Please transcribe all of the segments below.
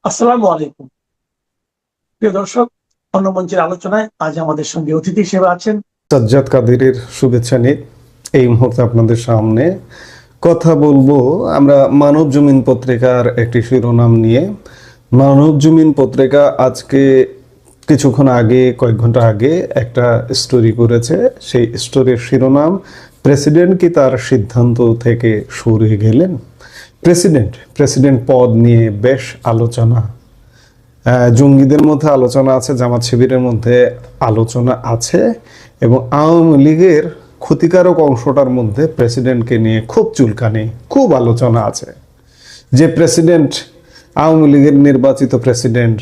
আসসালামু আলাইকুম। প্রিয় দর্শক, অন্য মঞ্চের আলোচনায় আজ আমাদের সঙ্গে অতিথি হিসেবে আছেন সাজ্জাদ কাদেরের শুভেচ্ছা নিয়ে এই মুহূর্তে আপনাদের সামনে কথা বলবো আমরা মানব জমিন পত্রিকার একটি শিরোনাম নিয়ে। মানব জমিন পত্রিকা আজকে কিছুক্ষণ আগে, কয়েক ঘন্টা আগে একটা স্টোরি করেছে। সেই স্টোরির শিরোনাম, প্রেসিডেন্ট কি তার সিদ্ধান্ত থেকে সরে গেলেন? প্রেসিডেন্ট পদ নিয়ে বেশ আলোচনা। জঙ্গিদের মধ্যে আলোচনা আছে, জামাত শিবিরের মধ্যে আলোচনা আছে, এবং আওয়ামী লীগের ক্ষতিকারক অংশটার মধ্যে প্রেসিডেন্টকে নিয়ে খুব চুলকানি, খুব আলোচনা আছে। যে প্রেসিডেন্ট, আওয়ামী লীগের নির্বাচিত প্রেসিডেন্ট,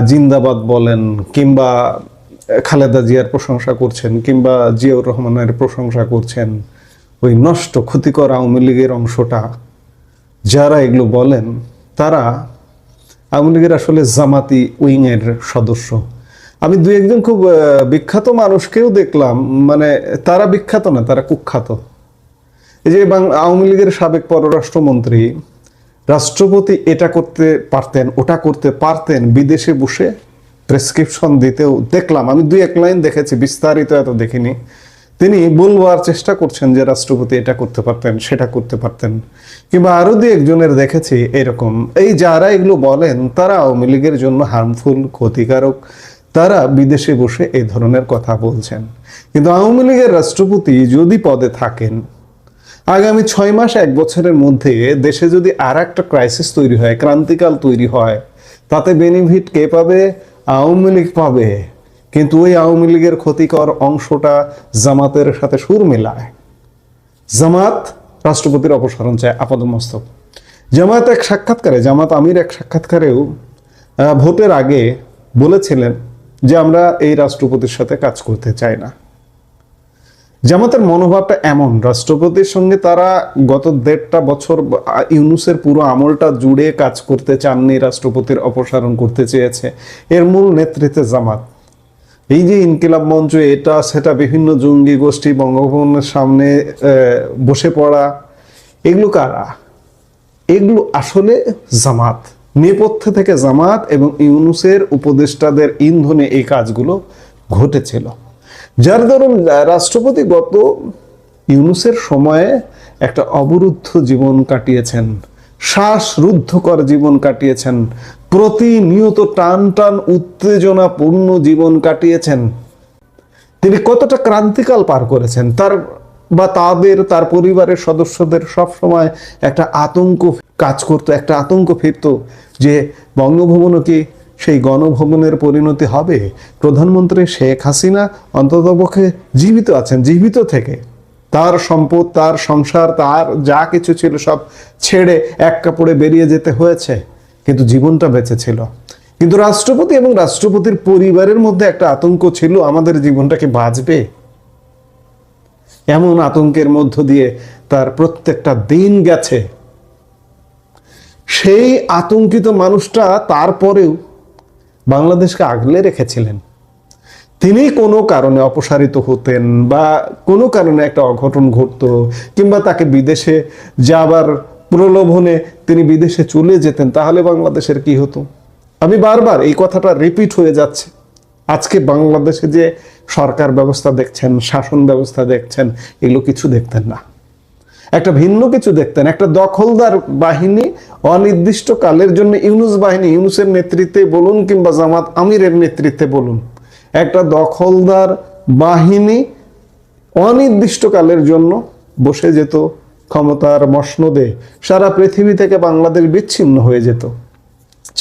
জিন্দাবাদ বলেন কিংবা খালেদা জিয়ার প্রশংসা করছেন কিংবা জিয়াউর রহমানের প্রশংসা করছেন, ওই নষ্ট ক্ষতিকর আওয়ামী লীগের অংশটা যারা এগুলো বলেন তারা আওয়ামী লীগের আসলে জামাতি উইংয়ের সদস্য। আমি দুই একজন খুব বিখ্যাত মানুষকেও দেখলাম, মানে তারা বিখ্যাত না, তারা কুখ্যাত। এই যে আওয়ামী লীগের সাবেক পররাষ্ট্রমন্ত্রী, রাষ্ট্রপতি এটা করতে পারতেন, ওটা করতে পারতেন, বিদেশে বসে প্রেসক্রিপশন দিতেও দেখলাম। আমি দুই এক লাইন দেখেছি, বিস্তারিত এত দেখিনি। তিনি বলবার চেষ্টা করছেন যে রাষ্ট্রপতি এটা করতে পারতেন, সেটা করতে পারতেন, কিংবা আরো দুই একজনের দেখেছি এরকম। এই যারা এগুলো বলেন তারা আওয়ামী লীগের জন্য হার্মফুল, ক্ষতিকারক, তারা বিদেশে বসে এই ধরনের কথা বলছেন। কিন্তু আওয়ামী লীগের রাষ্ট্রপতি যদি পদে থাকেন, আগামী 6 মাস 1 বছরের মধ্যে দেশে যদি আর একটা ক্রাইসিস তৈরি হয়, ক্রান্তিকাল তৈরি হয়, তাতে বেনিফিট কে পাবে? আওয়ামী লীগ পাবে। কিন্তু ওই আওয়ামী লীগের ক্ষতিকর অংশটা জামাতের সাথে সুর মেলায়। জামাত রাষ্ট্রপতির অপসারণ চায় আপাদমস্তক। জামাত আমির এক সাক্ষাৎকারেও ভোটের আগে বলেছিলেন যে আমরা এই রাষ্ট্রপতির সাথে কাজ করতে চাই না। জামাতের মনোভাবটা এমন, রাষ্ট্রপতির সঙ্গে তারা গত 1.5 বছর ইউনূসের পুরো আমলটা জুড়ে কাজ করতে চাননি, রাষ্ট্রপতির অপসারণ করতে চেয়েছে। এর মূল নেতৃত্বে জামাত। এই যে ইনকিলাব মঞ্চ, এটা সেটা, বিভিন্ন জঙ্গি গোষ্ঠী বঙ্গভবনের সামনে বসে পড়া, এগুলো কারা? এগুলো আসলে জামাত। নেপথ্যে থেকে জামাত এবং ইউনূসের উপদেষ্টাদের ইন্ধনে এই কাজগুলো ঘটেছিল। যার দরুন রাষ্ট্রপতি গত ইউনূসের সময়ে একটা অবরুদ্ধ জীবন কাটিয়েছেন, শ্বাসরুদ্ধকর জীবন কাটিয়েছেন, প্রতিনিয়ত টান টান উত্তেজনাপূর্ণ জীবন কাটিয়েছেন। তিনি কতটা ক্রান্তিকাল পার করেছেন, তার পরিবারের সদস্যদের সব সময় একটা আতঙ্ক কাজ করতো, একটা আতঙ্ক ফিরতো যে বঙ্গভবনও কি সেই গণভবনের পরিণতি হবে? প্রধানমন্ত্রী শেখ হাসিনা অন্ততপক্ষে জীবিত আছেন, জীবিত থেকে তার সম্পদ, তার সংসার, তার যা কিছু ছিল সব ছেড়ে এক কাপড়ে বেরিয়ে যেতে হয়েছে, কিন্তু জীবনটা বেঁচে ছিল। কিন্তু রাষ্ট্রপতি এবং রাষ্ট্রপতির পরিবারের মধ্যে একটা আতঙ্ক ছিল, আমাদের জীবনটা কি বাঁচবে? এমন আতঙ্কের মধ্য দিয়ে তার প্রত্যেকটা দিন গেছে। সেই আতঙ্কিত মানুষটা তারপরেও বাংলাদেশকে আগলে রেখেছিলেন। তিনি কোনো কারণে অপসারিত হতেন বা কোনো কারণে একটা অঘটন ঘটতো, কিংবা তাকে বিদেশে যাবার প্রলোভনে তিনি বিদেশে চলে যেতেন, তাহলে বাংলাদেশের কি হতো? আমি বারবার এই কথাটা রিপিট হয়ে যাচ্ছে। আজকে বাংলাদেশে যে সরকার ব্যবস্থা দেখছেন, শাসন ব্যবস্থা দেখছেন, এগুলো কিছু দেখতেন না, একটা ভিন্ন কিছু দেখতেন। একটা দখলদার বাহিনী, অনির্দিষ্ট কালের জন্য ইউনূস বাহিনী, ইউনূসের নেতৃত্বে বলুন কিংবা জামাত আমিরের নেতৃত্বে বলুন, একটা দখলদার বাহিনী অনির্দিষ্ট কালের জন্য বসে যেত ক্ষমতার মসনদে, সারা পৃথিবী থেকে বাংলাদেশ বিচ্ছিন্ন হয়ে যেত।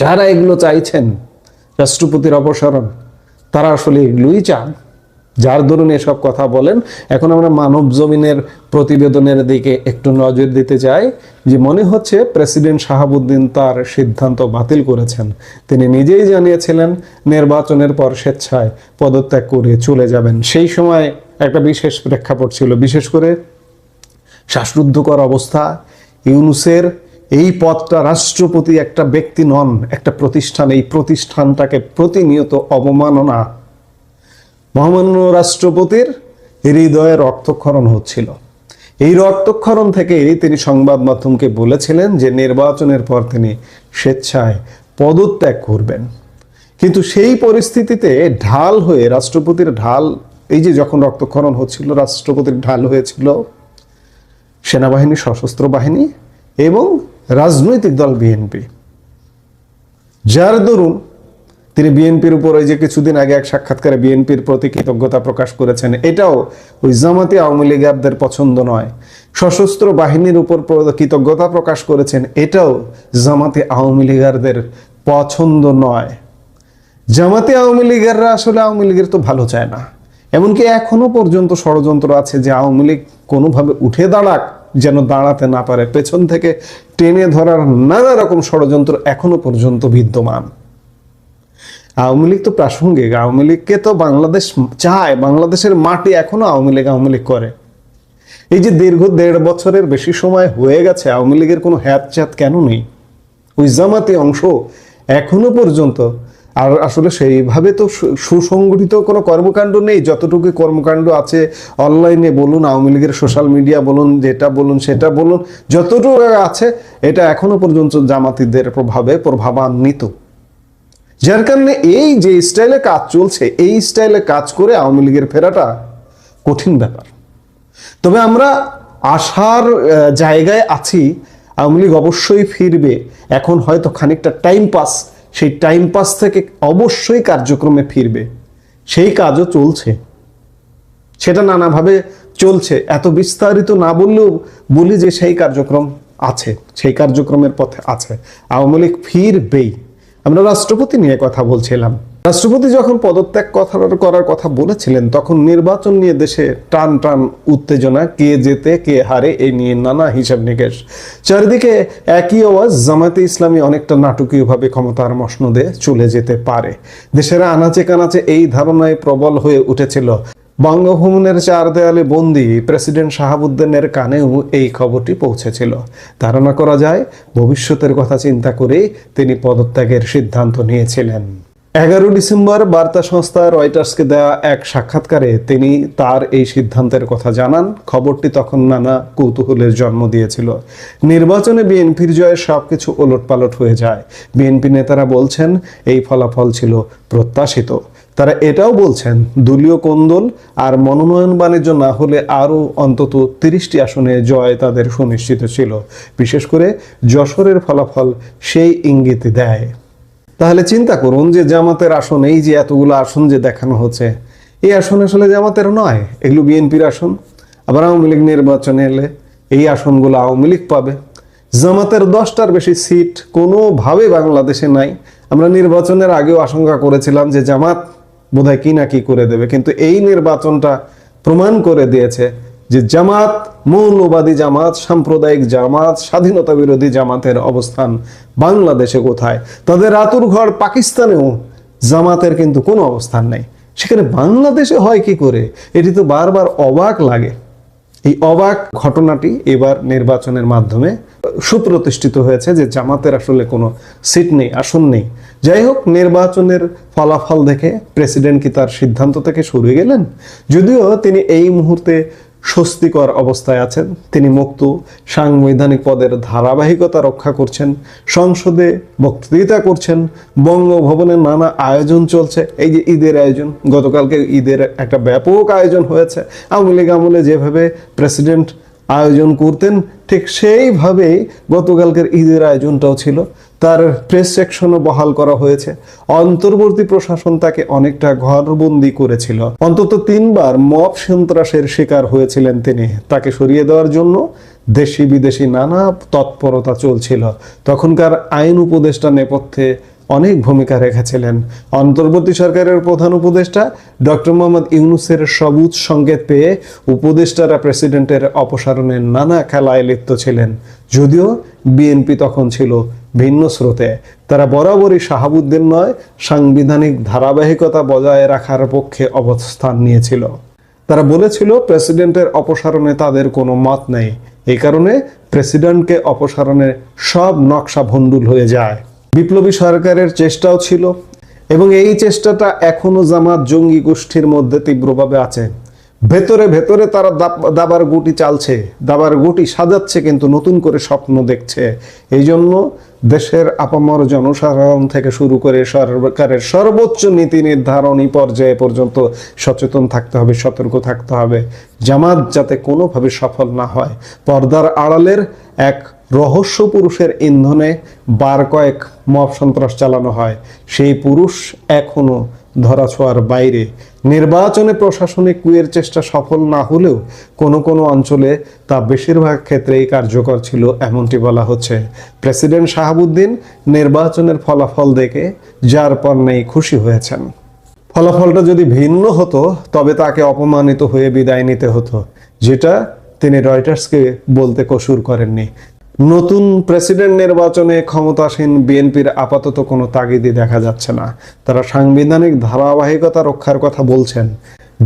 যারা এগুলো চাইছেন, রাষ্ট্রপতির অপসারণ, তারা আসলে এগুলোই চান, যার দরুন এসব কথা বলেন। এখন আমরা মানব জমিনের প্রতিবেদনের দিকে একটু নজর দিতে চাই। যে মনে হচ্ছে প্রেসিডেন্ট শাহাবুদ্দিন তার সিদ্ধান্ত বাতিল করেছেন। তিনি নিজেই জানিয়েছিলেন নির্বাচনের পর স্বেচ্ছায় পদত্যাগ করে চলে যাবেন। সেই সময় একটা বিশেষ প্রেক্ষাপট ছিল, বিশেষ করে শ্বাসরুদ্ধকর অবস্থা। ইউনূসের এই পদটা, রাষ্ট্রপতি একটা ব্যক্তি নন, একটা প্রতিষ্ঠান। এই প্রতিষ্ঠানটাকে প্রতিনিয়ত অবমাননা, মহামান্য রাষ্ট্রপতির হৃদয়ে রক্তক্ষরণ হচ্ছিল। এই রক্তক্ষরণ থেকে তিনি সংবাদ মাধ্যমকে বলেছিলেন যে নির্বাচনের পর তিনি স্বেচ্ছায় পদত্যাগ করবেন। কিন্তু সেই পরিস্থিতিতে ঢাল হয়ে রাষ্ট্রপতির ঢাল, এই যে যখন রক্তক্ষরণ হচ্ছিল, রাষ্ট্রপতির ঢাল হয়েছিল সেনাবাহিনী, সশস্ত্র বাহিনী এবং রাজনৈতিক দল বিএনপি, যার দরুন তিনি বিএনপির উপর ওই যে কিছুদিন আগে এক সাক্ষাৎকারে বিএনপির প্রতি কৃতজ্ঞতা প্রকাশ করেছেন, এটাও ওই জামাতি আওয়ামী লীগারদের পছন্দ নয়। সশস্ত্র বাহিনীর উপর কৃতজ্ঞতা প্রকাশ করেছেন, এটাও জামাতি আওয়ামী লীগারদের পছন্দ নয়। জামাতি আওয়ামী লীগাররা আসলে আওয়ামী লীগের তো ভালো চায় না। এমনকি এখনো পর্যন্ত ষড়যন্ত্র আছে যে আওয়ামী লীগ কোনোভাবে উঠে দাঁড়াক, যেন দাঁড়াতে না পারে। পেছন থেকে টেনে ধরার নানা রকম ষড়যন্ত্র এখনো পর্যন্ত বিদ্যমান। আওয়ামী লীগ তো প্রাসঙ্গিক, আওয়ামী লীগকে তো বাংলাদেশ চায়, বাংলাদেশের মাটি এখনো আওয়ামী লীগ করে। এই যে দীর্ঘ 1.5 বছরের বেশি সময় হয়ে গেছে, আওয়ামী লীগের কোনো হ্যাতচ্যাত কেন নেই? ওই জামাতি অংশ এখনো পর্যন্ত, আর আসলে সেইভাবে তো সুসংগঠিত কোনো কর্মকাণ্ড নেই। যতটুকু কর্মকাণ্ড আছে অনলাইনে বলুন, আওয়ামী লীগের সোশ্যাল মিডিয়া বলুন, যেটা বলুন সেটা বলুন, যতটুকু আছে এটা এখনো পর্যন্ত জামাতিদের প্রভাবান্বিত। যার কারণে এই যে স্টাইলে কাজ চলছে, এই স্টাইলে কাজ করে আওয়ামী লীগের ফেরাটা কঠিন ব্যাপার। তবে আমরা আশার জায়গায় আছি, আওয়ামী লীগ অবশ্যই ফিরবে। এখন হয়তো খানিকটা টাইম পাস, সেই টাইম পাস থেকে অবশ্যই কার্যক্রমে ফিরবে। সেই কাজও চলছে, সেটা নানাভাবে চলছে। এত বিস্তারিত না বললেও বলি যে সেই কার্যক্রম আছে, সেই কার্যক্রমের পথে আছে। আওয়ামী লীগ ফিরবেই। আমরা রাষ্ট্রপতি নিয়ে কথা বলছিলাম। রাষ্ট্রপতি যখন পদত্যাগ করার কথা বলেছিলেন, তখন নির্বাচন নিয়ে দেশে টান টান উত্তেজনা, কে জেতে কে হারে এই নিয়ে নানা হিসাব নিকেশ। চারিদিকে একই আওয়াজ, জামায়াতে ইসলামী অনেকটা নাটকীয়ভাবে ক্ষমতার মসনদে চলে যেতে পারে। দেশের আনাচে কানাচে এই ধারণায় প্রবল হয়ে উঠেছিল। বঙ্গভবনের 4 দেয়ালে বন্দী প্রেসিডেন্ট শাহাবুদ্দিনের কানেও এই খবরটি পৌঁছেছিল। ধারণা করা যায় ভবিষ্যতের কথা চিন্তা করেই তিনি পদত্যাগের সিদ্ধান্ত নিয়েছিলেন। 11 ডিসেম্বর বার্তা সংস্থা রয়টার্সকে দেওয়া এক সাক্ষাৎকারে তিনি তার এই সিদ্ধান্তের কথা জানান। খবরটি তখন নানা কৌতূহলের জন্ম দিয়েছিল। নির্বাচনে বিএনপির জয়ে সবকিছু ওলটপালট হয়ে যায়। বিএনপি নেতারা বলছেন এই ফলাফল ছিল প্রত্যাশিত। তারা এটাও বলছেন দলীয় কোন্দল আর মনোনয়ন বাণিজ্য না হলে আরও অন্তত 30টি আসনে জয় তাদের সুনিশ্চিত ছিল। বিশেষ করে যশোরের ফলাফল সেই ইঙ্গিত দেয়। তাহলে চিন্তা করুন যে জামাতের আসন, এই যে এতগুলো আসন যে দেখানো হচ্ছে, এই আসন আসলে জামাতের নয়, এগুলো বিএনপির আসন। আবার আওয়ামী লীগ নির্বাচনে এলে এই আসনগুলো আওয়ামী লীগ পাবে। জামাতের 10টার বেশি সিট কোনোভাবে বাংলাদেশে নাই। আমরা নির্বাচনের আগেও আশঙ্কা করেছিলাম যে জামাত বোধহয় কি না কি করে দেবে, কিন্তু এই নির্বাচনটা প্রমাণ করে দিয়েছে যে জামাত, মৌলবাদী জামাত, সাম্প্রদায়িক জামাত, স্বাধীনতা বিরোধী জামাতের অবস্থান বাংলাদেশে কোথায়। তাদের আতুর ঘর পাকিস্তানেও জামাতের কিন্তু কোনো অবস্থান নাই, সেখানে বাংলাদেশে হয় কি করে? এটি তো বারবার অবাক লাগে। এই অবাক ঘটনাটি এবার নির্বাচনের মাধ্যমে সুপ্রতিষ্ঠিত হয়েছে যে জামাতের আসলে কোনো সিট নেই, আসন নেই। যাই হোক, নির্বাচনের ফলাফল দেখে প্রেসিডেন্ট কি তার সিদ্ধান্ত থেকে সরে গেলেন? যদিও তিনি এই মুহূর্তে স্বস্তিকর অবস্থায় আছেন। তিনি মুক্ত, সাংবিধানিক পদের ধারাবাহিকতা রক্ষা করছেন, সংসদে বক্তৃতা করছেন, বঙ্গভবনে নানা আয়োজন চলছে। এই যে ঈদের আয়োজন, গতকালকে ঈদের একটা ব্যাপক আয়োজন হয়েছে। আওয়ামী লীগ আমলে যেভাবে প্রেসিডেন্ট আয়োজন করতেন, ঠিক সেইভাবেই গতকালকের ঈদের আয়োজনটাও ছিল। তার প্রেস সেকশনও বহাল করা হয়েছে। অন্তর্বর্তী প্রশাসন তাকে অনেকটা ঘরবন্দি করেছিল। অন্তত 3বার মব সন্ত্রাসের শিকার হয়েছিলেন তিনি। তাকে সরিয়ে দেওয়ার জন্য দেশি বিদেশি নানা তৎপরতা চলছিল। তখনকার আইন উপদেষ্টা নেপথ্যে অনেক ভূমিকা রেখেছিলেন। অন্তর্বর্তী সরকারের প্রধান উপদেষ্টা ডক্টর মোহাম্মদ ইউনূসের সবুজ সংকেত পেয়ে উপদেষ্টারা প্রেসিডেন্টের অপসারণে নানা খেলায় লিপ্ত ছিলেন। যদিও বিএনপি তখন ছিল ভিন্ন স্রোতে। তারা বরাবরই শাহাবুদ্দিন নয়, সাংবিধানিক ধারাবাহিকতা বজায় রাখার পক্ষে অবস্থান নিয়েছিল। তারা বলেছিল প্রেসিডেন্টের অপসারণে তাদের কোনো মত নেই। এই কারণে প্রেসিডেন্টকে অপসারণে সব নকশা ভণ্ডুল হয়ে যায়। বিপ্লবী সরকারের চেষ্টাও ছিল এবং এই চেষ্টাটা এখনো জামাত জঙ্গি গোষ্ঠীর মধ্যে তীব্রভাবে আছে। ভেতরে ভেতরে তারা দাবার গুটি চালছে, দাবার গুটি সাজাচ্ছে, কিন্তু নতুন করে স্বপ্ন দেখছে। এই জন্য দেশের আপামর জনসাধারণ থেকে শুরু করে সরকারের সর্বোচ্চ নীতি নির্ধারণী পর্যায়ে পর্যন্ত সচেতন থাকতে হবে, সতর্ক থাকতে হবে। জামাত যাতে কোনোভাবে সফল না হয়। পর্দার আড়ালের এক রহস্য পুরুষের ইন্ধনে বার কয়েক মব সন্ত্রাস চালানো হয়, সেই পুরুষ এখনো ধরাছোঁয়ার বাইরে। নির্বাচনে প্রশাসনিক কুয়ের চেষ্টা সফল না হলেও কোনো কোনো অঞ্চলে তা বেশিরভাগ ক্ষেত্রেই কার্যকর ছিল, এমনটি বলা হচ্ছে। প্রেসিডেন্ট শাহাবুদ্দিন নির্বাচনের ফলাফল দেখে যার পর নেই খুশি হয়েছেন। ফলাফলটা যদি ভিন্ন হতো তবে তাকে অপমানিত হয়ে বিদায় নিতে হতো, যেটা তিনি রয়টার্সকে বলতে কসুর করেননি। নতুন প্রেসিডেন্ট নির্বাচনে ক্ষমতাসীন বিএনপির আপাতত কোনো তাগিদই দেখা যাচ্ছে না। তারা সাংবিধানিক ধারাবাহিকতা রক্ষার কথা বলছেন,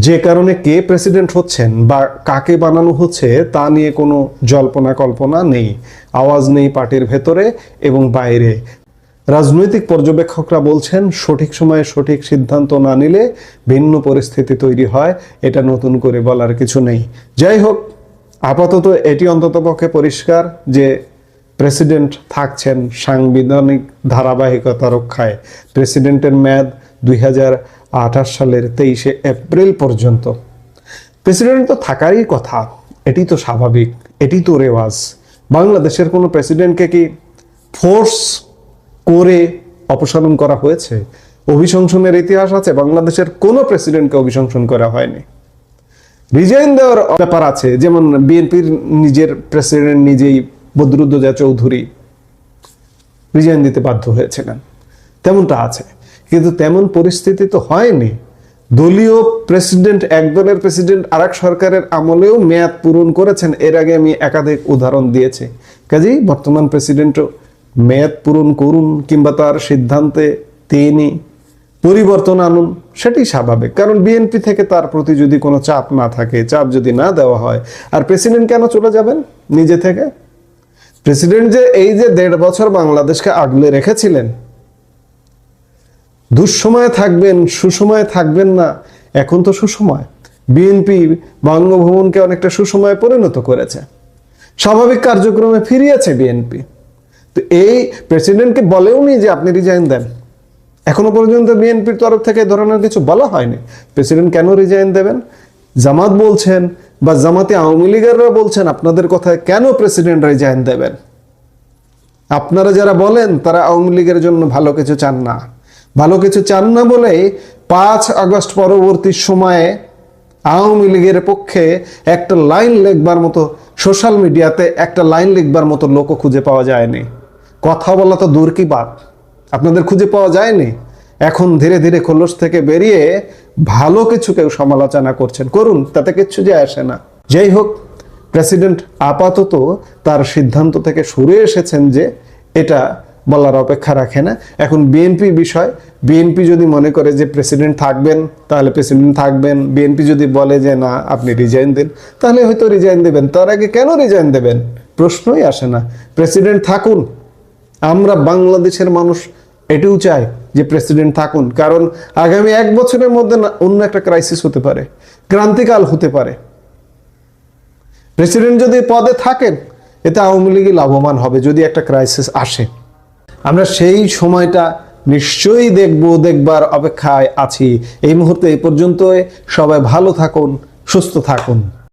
যে কারণে কে প্রেসিডেন্ট হচ্ছেন বা কাকে বানানো হচ্ছে তা নিয়ে কোনো জল্পনা কল্পনা নেই। আওয়াজ নেই পার্টির ভেতরে এবং বাইরে। রাজনৈতিক পর্যবেক্ষকরা বলছেন, সঠিক সময়ে সঠিক সিদ্ধান্ত না নিলে ভিন্ন পরিস্থিতি তৈরি হয়। এটা নতুন করে বলার কিছু নেই। যাই হোক, আপাতত এটি অন্ততপক্ষে পরিষ্কার যে প্রেসিডেন্ট থাকছেন সাংবিধানিক ধারাবাহিকতা রক্ষায়। প্রেসিডেন্টের মেয়াদ 2028 সালের 23শে এপ্রিল পর্যন্ত। প্রেসিডেন্ট তো থাকারই কথা, এটি তো স্বাভাবিক, এটি তো রেওয়াজ। বাংলাদেশের কোনো প্রেসিডেন্টকে কি ফোর্স করে অপসারণ করা হয়েছে? অভিশংসনের ইতিহাস আছে? বাংলাদেশের কোনো প্রেসিডেন্টকে অভিশংসন করা হয়নি। রিজাইন দেওয়ার ব্যাপার আছে, যেমন বিএনপির নিজের প্রেসিডেন্ট নিজেই বদরুদ্দোজা চৌধুরী রিজাইন দিতে বাধ্য হয়েছিলেন, তেমনটা আছে। কিন্তু তেমন পরিস্থিতি তো হয়নি। দলীয় প্রেসিডেন্ট, এক দলের প্রেসিডেন্ট আরেক সরকারের আমলেও মেয়াদ পূরণ করেছেন। এর আগে আমি একাধিক উদাহরণ দিয়েছি। কাজেই বর্তমান প্রেসিডেন্টও মেয়াদ পূরণ করুন কিংবা তার সিদ্ধান্তে তিনি পরিবর্তন আনুন, সেটি স্বাভাবিক। কারণ বিএনপি থেকে তার প্রতি যদি কোনো চাপ না থাকে, চাপ যদি না দেওয়া হয়, আর প্রেসিডেন্ট কেন চলে যাবেন নিজে থেকে? প্রেসিডেন্ট যে এই যে 1.5 বছর বাংলাদেশকে আগলে রেখেছিলেন, দুঃসময়ে থাকবেন, সুসময়ে থাকবেন না, এখন তো সুসময়। বিএনপি বঙ্গভবনকে অনেকটা সুসময়ে পরিণত করেছে, স্বাভাবিক কার্যক্রমে ফিরিয়েছে বিএনপি। তো এই প্রেসিডেন্টকে বলেওনি যে আপনি রিজাইন দেন। এখনো পর্যন্ত বিএনপির তরফ থেকে এই ধরনের কিছু বলা হয়নি। প্রেসিডেন্ট কেন রিজাইন দেবেন? জামাত বলছেন বা জামাতে আওয়ামী লীগেররা বলছেন, আপনাদের কথায় কেন প্রেসিডেন্ট রিজাইন দেবেন? আপনারা যারা বলেন তারা আওয়ামী লীগের জন্য ভালো কিছু চান না। ভালো কিছু চান না বলে 5 আগস্ট পরবর্তী সময়ে আওয়ামী লীগের পক্ষে একটা লাইন লিখবার মতো, সোশ্যাল মিডিয়াতে একটা লাইন লিখবার মতো লোকও খুঁজে পাওয়া যায়নি। কথা বলা তো দূর কি বাত, আপনাদের খুঁজে পাওয়া যায়নি। এখন ধীরে ধীরে খোলস থেকে বেরিয়ে ভালো কিছু কেউ সমালোচনা করছেন, করুন, তাতে কিচ্ছু যায় আসে না। যাই হোক, প্রেসিডেন্ট আপাতত তার সিদ্ধান্ত থেকে সরে এসেছেন যে এটা বলার অপেক্ষা রাখে না। এখন বিএনপি বিষয়, বিএনপি যদি মনে করে যে প্রেসিডেন্ট থাকবেন তাহলে প্রেসিডেন্ট থাকবেন। বিএনপি যদি বলে যে না আপনি রিজাইন দেন, তাহলে হয়তো রিজাইন দেবেন। তার আগে কেন রিজাইন দেবেন প্রশ্নই আসে না। প্রেসিডেন্ট থাকুন। আমরা বাংলাদেশের মানুষ এটিও চাই যে প্রেসিডেন্ট থাকুন, কারণ আগামী 1 বছরের মধ্যে অন্য একটা ক্রাইসিস হতে পারে, ক্রান্তিকাল হতে পারে। প্রেসিডেন্ট যদি পদে থাকেন, এতে আওয়ামী লীগই লাভবান হবে যদি একটা ক্রাইসিস আসে। আমরা সেই সময়টা নিশ্চয়ই দেখবার অপেক্ষায় আছি। এই মুহূর্তে এই পর্যন্ত সবাই ভালো থাকুন, সুস্থ থাকুন।